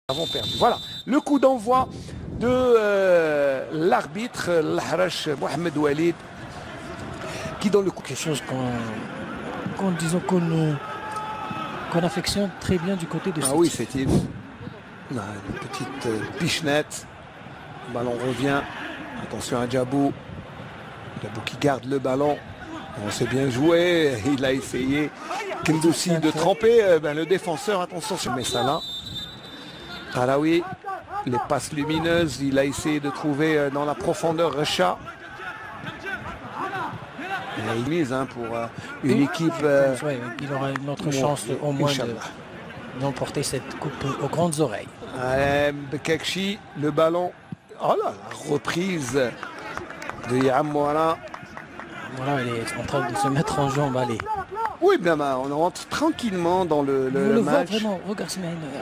avons perdu. Voilà, le coup d'envoi de l'arbitre, l'Ahrash Mohamed Walid, qui dans le coup... Quelque chose qu'on affectionne très bien du côté de Ah oui, c'était une petite pichenette. Le ballon revient. Attention à Djabou. Djabou qui garde le ballon. On s'est bien joué. Il a essayé Kendoussi de tremper le défenseur. Attention sur Messala. Haraoui, les passes lumineuses. Il a essayé de trouver dans la profondeur Recha. Il mise pour une équipe. Il aura une autre chance au moins d'emporter cette coupe aux grandes oreilles. Bekakchi, le ballon. Oh là, la reprise de Yamouara. Voilà, il est en train de se mettre en jambe. Allez. Oui, bien, on rentre tranquillement dans le match. Vraiment, regarde,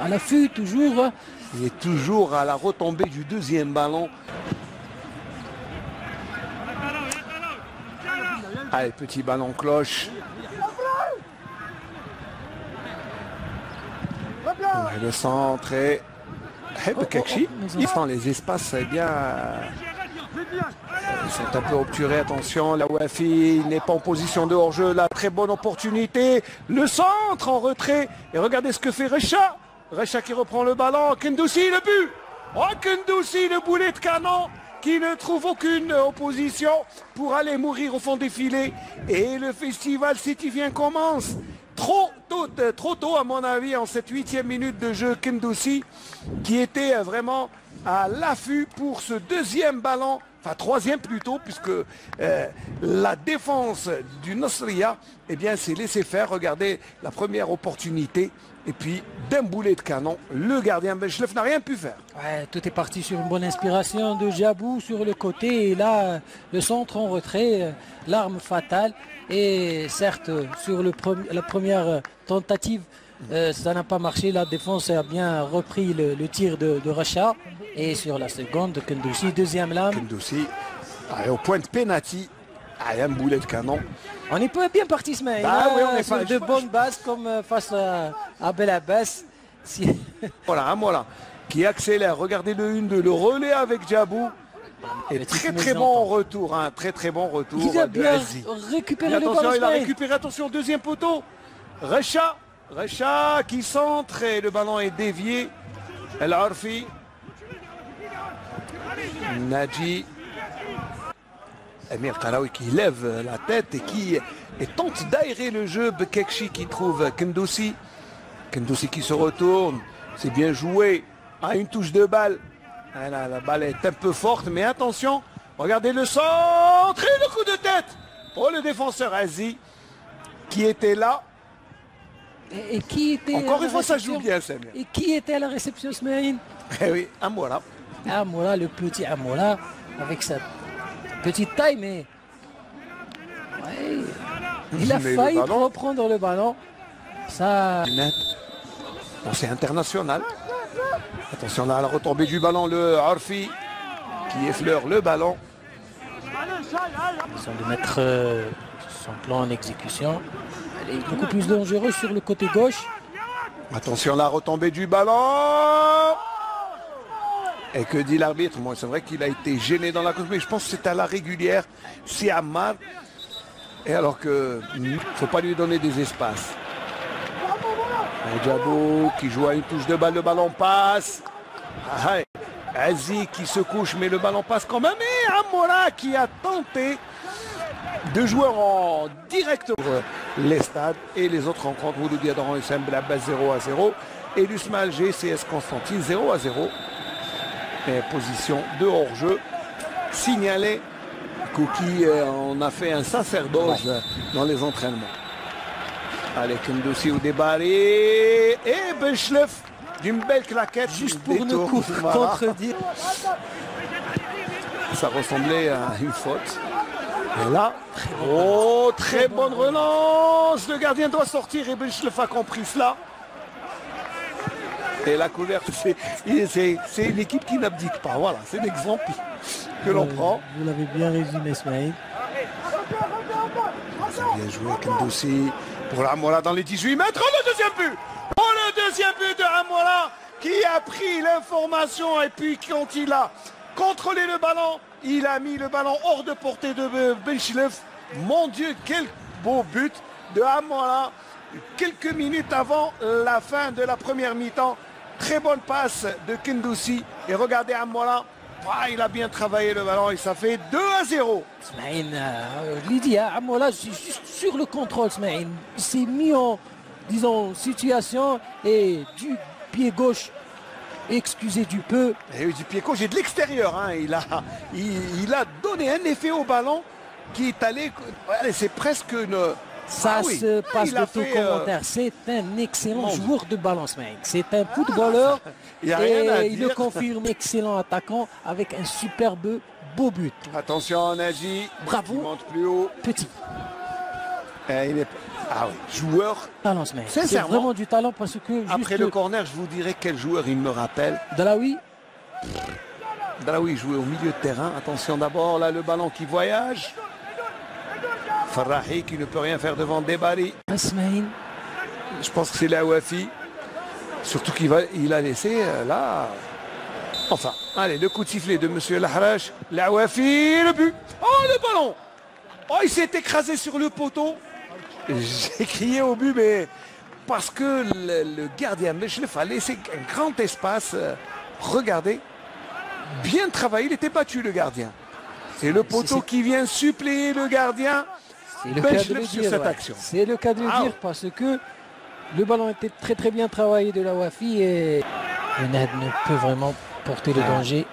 à l'affût toujours. Il est toujours à la retombée du deuxième ballon. Allez, petit ballon cloche. Le centre et Bekakchi. Il prend les espaces, c'est bien. Ils sont un peu obturés, attention, la Wafi n'est pas en position de hors-jeu, la très bonne opportunité, le centre en retrait, et regardez ce que fait Recha. Recha qui reprend le ballon, Kendoussi le but. Oh, Kendoussi, le boulet de canon qui ne trouve aucune opposition pour aller mourir au fond des filets. Et le festival sétifien commence. Trop tôt à mon avis en cette 8e minute de jeu. Kendoussi qui était vraiment à l'affût pour ce deuxième ballon, enfin troisième plutôt, puisque la défense du Nosria s'est laissé faire. Regardez la première opportunité et puis d'un boulet de canon, le gardien Benchlef n'a rien pu faire. Ouais, tout est parti sur une bonne inspiration de Djabou sur le côté et là le centre en retrait, l'arme fatale. Et certes sur la première tentative ça n'a pas marché, la défense a bien repris le tir de Recha. Et sur la seconde, Kendoussi, deuxième lame. Kendoussi, au point de pénalty, un boulet de canon. On est bien parti, Ismaël. Oui, on est sur de bonnes bases comme face à Belabès. Voilà, qui accélère. Regardez le 1-2, le relais avec Djabou. Et très bon retour, très bon retour. Il a bien récupéré le ballon. Il a récupéré, attention, deuxième poteau. Recha qui centre et le ballon est dévié. El Arfi. Nadji. Amir Karaoui qui lève la tête et tente d'aérer le jeu. Bekakchi qui trouve Kendoussi. Kendoussi qui se retourne. C'est bien joué. Une touche de balle. La balle est un peu forte, mais attention. Regardez le centre et le coup de tête. Oh, le défenseur Azi qui était là. Et qui était encore une fois, ça joue bien, Samir. Et qui était à la réception, Smaïn? Eh oui, Amoura. Amoura, le petit Amoura, avec sa petite taille, mais ouais, il a failli reprendre le ballon. Ça. Bon, c'est international. Attention là à la retombée du ballon, le Arfi qui effleure le ballon. Ils de mettre son plan en exécution. Elle est beaucoup plus dangereuse sur le côté gauche. Attention la retombée du ballon. Et que dit l'arbitre? Moi, c'est vrai qu'il a été gêné dans la course, mais je pense que c'est à la régulière. C'est Ammar. Et alors que ne faut pas lui donner des espaces. Djabou qui joue à une touche de balle, le ballon passe. Azi qui se couche, mais le ballon passe quand même. Et Amoura qui a tenté de jouer en direct pour les stades et les autres rencontres. Vous nous dites dans SM Blabas 0-0 et l'USMA GCS Constantine 0-0. Position de hors-jeu signalée. Kouki on a fait un sacerdoce dans les entraînements. Allez, Kendoussi au débarré et Benchlef d'une belle claquette. Juste pour nous contredire. Ça ressemblait à une faute. Et là, très bonne relance. Le gardien doit sortir et Benchlef a compris cela. Et la couverture, c'est une équipe qui n'abdique pas. Voilà, c'est l'exemple que l'on prend. Vous l'avez bien résumé, Ismaël. Bien joué, Kendoussi. Pour Amoura dans les 18 mètres. Oh, le deuxième but. Oh, le deuxième but de Amoura qui a pris l'information et puis quand il a contrôlé le ballon, il a mis le ballon hors de portée de Benchlef. Mon Dieu, quel beau but de Amola quelques minutes avant la fin de la première mi-temps. Très bonne passe de Kendoussi. Et regardez Amola, il a bien travaillé le ballon et ça fait 2-0. Smaïn, Lydia, Amola, juste sur le contrôle, Smaïn, il s'est mis en, disons, situation et du pied gauche, excusez du peu. Et du pied gauche et de l'extérieur, hein. Il a donné un effet au ballon qui est allé, c'est presque une... Ça se passe de tout commentaire. C'est un excellent joueur de ballon, Smaïn. C'est un footballeur il y a rien à et il dire. le confirme, excellent attaquant avec un superbe beau but. Attention, Nagy. Bravo. Il monte plus haut. Petit. Il est... Ah oui, joueur. Talent, Smaïn. C'est Sincèrement, vraiment du talent parce que après le corner, je vous dirais quel joueur il me rappelle. Dalaoui. Dalaoui jouait au milieu de terrain. Attention d'abord, là le ballon qui voyage. Farrahi qui ne peut rien faire devant Debari. Smaïn. Je pense que c'est la Wafi. Surtout qu'il a laissé là. Enfin, allez, le coup de sifflet de Monsieur Lahrache. La Wafi, le but. Oh, le ballon. Oh, il s'est écrasé sur le poteau. J'ai crié au but, mais parce que le gardien Benchlef a laissé un grand espace. Regardez. Bien travaillé, il était battu le gardien. C'est le poteau qui vient suppléer le gardien. C'est le cas de le sur dire, cette action. C'est le cas de le dire parce que le ballon était très bien travaillé de la Wafi et Nenad ne peut vraiment porter le danger.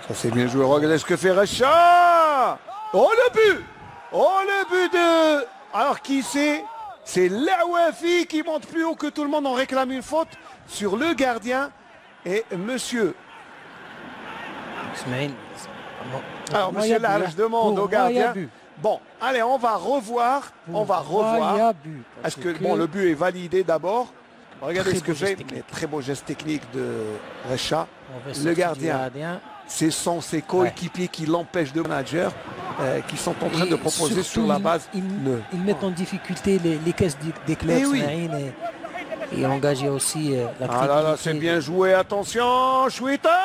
Ça c'est bien joué. Regardez ce que fait Recha. Oh le but. Oh le but de... Alors qui c'est? C'est la Wafi qui monte plus haut que tout le monde. On réclame une faute sur le gardien. Et monsieur... Alors monsieur là, je demande au gardien. Bon, allez, on va revoir. Est-ce que bon, le but est validé d'abord? Regardez ce que fait. Très beau geste technique de Recha. Le gardien, ce sont ses coéquipiers qui l'empêchent de manager, qui sont en train de proposer sur la base. Ils mettent en difficulté les caisses des clubs et engager aussi la critique. Ah là là, c'est bien joué. Attention, Chouita,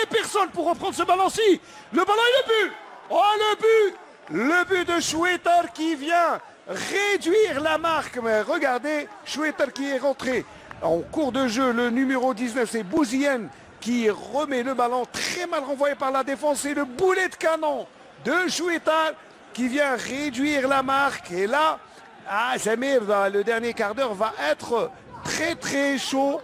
et personne pour reprendre ce ballon-ci. Le ballon et le but. Oh, le but. Le but de Schweiter qui vient réduire la marque. Mais regardez, Schweiter qui est rentré en cours de jeu. Le numéro 19, c'est Bouzien qui remet le ballon très mal renvoyé par la défense. Et le boulet de canon de Schweiter qui vient réduire la marque. Et là, Samir, le dernier quart d'heure va être très chaud.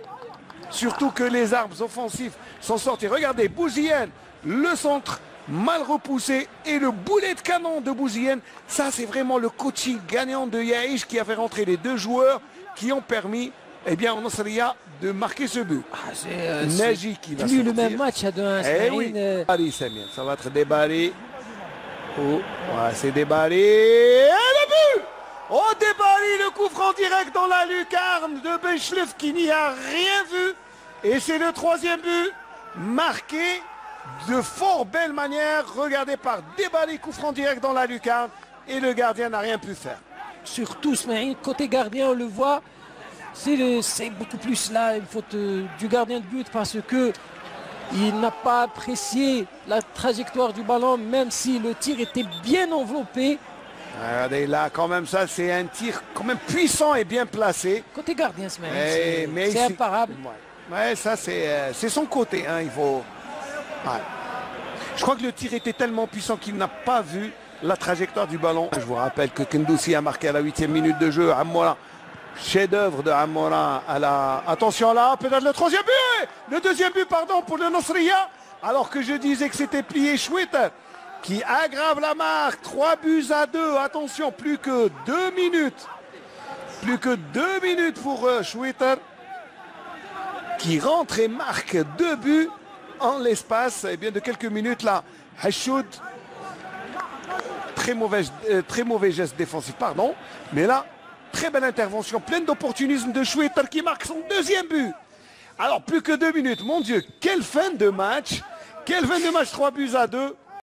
Surtout que les armes offensives sont sorties. Regardez, Bouzien, le centre mal repoussé et le boulet de canon de Bouzien. Ça, c'est vraiment le coaching gagnant de Yaïch qui a fait rentrer les deux joueurs qui ont permis, eh bien, au Nasriya de marquer ce but. Nagy qui va sortir. Le même match à 2-1. Oui. Ça va être Debari. Oh, c'est Debari. Et le but! Oh, Debari, le coup franc direct dans la lucarne de Benchlef qui n'y a rien vu. Et c'est le troisième but marqué de fort belle manière. Regardez par Debari, coup franc direct dans la lucarne. Et le gardien n'a rien pu faire. Surtout, côté gardien, on le voit. C'est beaucoup plus là une faute du gardien de but parce que il n'a pas apprécié la trajectoire du ballon, même si le tir était bien enveloppé. Regardez là, quand même, ça c'est un tir quand même puissant et bien placé. Côté gardien, c'est imparable. Ouais, ça c'est son côté. Hein, il faut. Ouais. Je crois que le tir était tellement puissant qu'il n'a pas vu la trajectoire du ballon. Je vous rappelle que Kendoussi a marqué à la 8e minute de jeu. Amoura, chef-d'œuvre de Amoura à la... Attention là, peut-être le troisième but. Le deuxième but, pardon, pour le Nasriya. Alors que je disais que c'était plié Schweiter qui aggrave la marque. 3-2. Attention, plus que 2 minutes. Plus que 2 minutes pour Schweiter qui rentre et marque 2 buts en l'espace de quelques minutes là. Hachoud, très mauvais geste défensif, pardon. Mais là, très belle intervention, pleine d'opportunisme de Schweiter qui marque son deuxième but. Alors, plus que 2 minutes. Mon Dieu, quelle fin de match. Quelle fin de match, 3-2.